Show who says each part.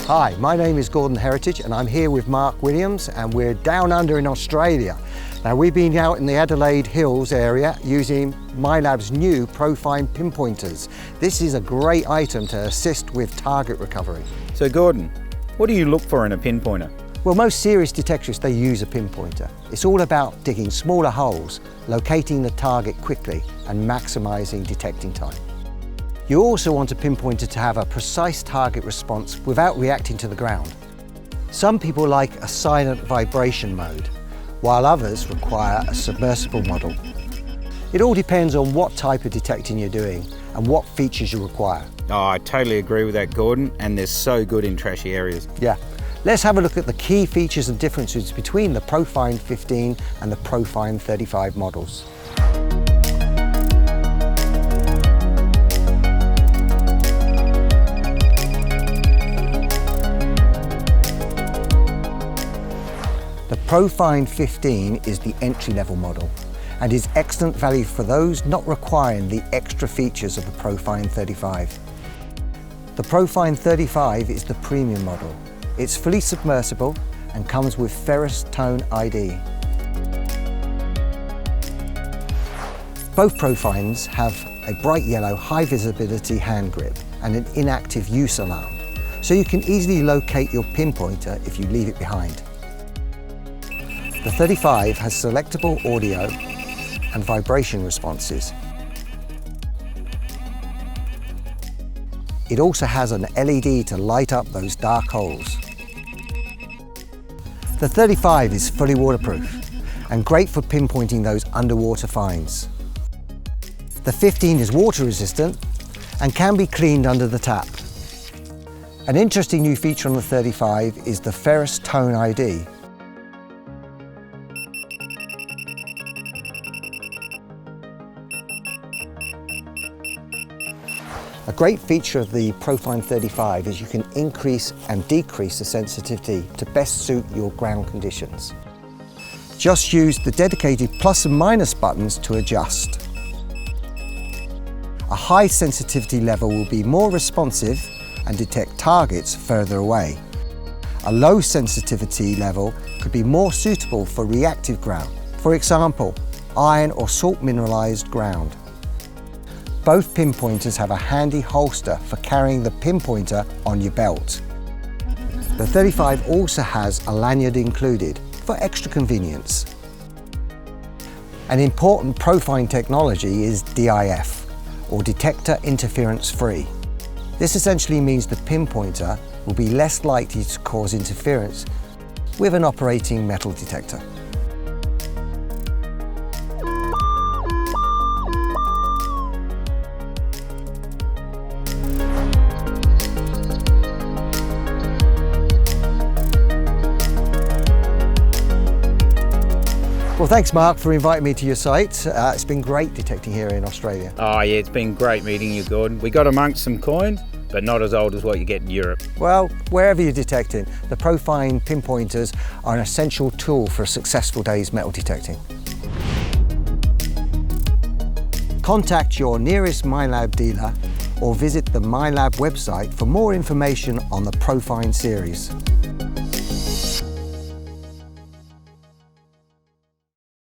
Speaker 1: Hi, my name is Gordon Heritage and I'm here with Mark Williams and we're down under in Australia. Now we've been out in the Adelaide Hills area using Minelab's new Pro-Find pinpointers. This is a great item to assist with target recovery.
Speaker 2: So Gordon, what do you look for in a pinpointer?
Speaker 1: Well, most serious detectorists, they use a pinpointer. It's all about digging smaller holes, locating the target quickly and maximising detecting time. You also want a pinpointer to have a precise target response without reacting to the ground. Some people like a silent vibration mode, while others require a submersible model. It all depends on what type of detecting you're doing and what features you require.
Speaker 2: Oh, I totally agree with that, Gordon, and they're so good in trashy areas.
Speaker 1: Yeah. Let's have a look at the key features and differences between the Pro-Find 15 and the Pro-Find 35 models. The Pro-Find 15 is the entry-level model and is excellent value for those not requiring the extra features of the Pro-Find 35. The Pro-Find 35 is the premium model. It's fully submersible and comes with ferrous tone ID. Both Pro-Finds have a bright yellow high visibility hand grip and an inactive use alarm, so you can easily locate your pinpointer if you leave it behind. The 35 has selectable audio and vibration responses. It also has an LED to light up those dark holes. The 35 is fully waterproof and great for pinpointing those underwater finds. The 15 is water resistant and can be cleaned under the tap. An interesting new feature on the 35 is the ferrous tone ID. A great feature of the Pro-Find 35 is you can increase and decrease the sensitivity to best suit your ground conditions. Just use the dedicated plus and minus buttons to adjust. A high sensitivity level will be more responsive and detect targets further away. A low sensitivity level could be more suitable for reactive ground, for example, iron or salt mineralized ground. Both pinpointers have a handy holster for carrying the pinpointer on your belt. The 35 also has a lanyard included for extra convenience. An important Pro-Find technology is DIF, or detector interference free. This essentially means the pinpointer will be less likely to cause interference with an operating metal detector. Well, thanks Mark for inviting me to your site. It's been great detecting here in Australia.
Speaker 2: Oh yeah, it's been great meeting you, Gordon. We got amongst some coins, but not as old as what you get in Europe.
Speaker 1: Well, wherever you're detecting, the Pro-Find pinpointers are an essential tool for a successful day's metal detecting. Contact your nearest Minelab dealer or visit the Minelab website for more information on the Pro-Find series.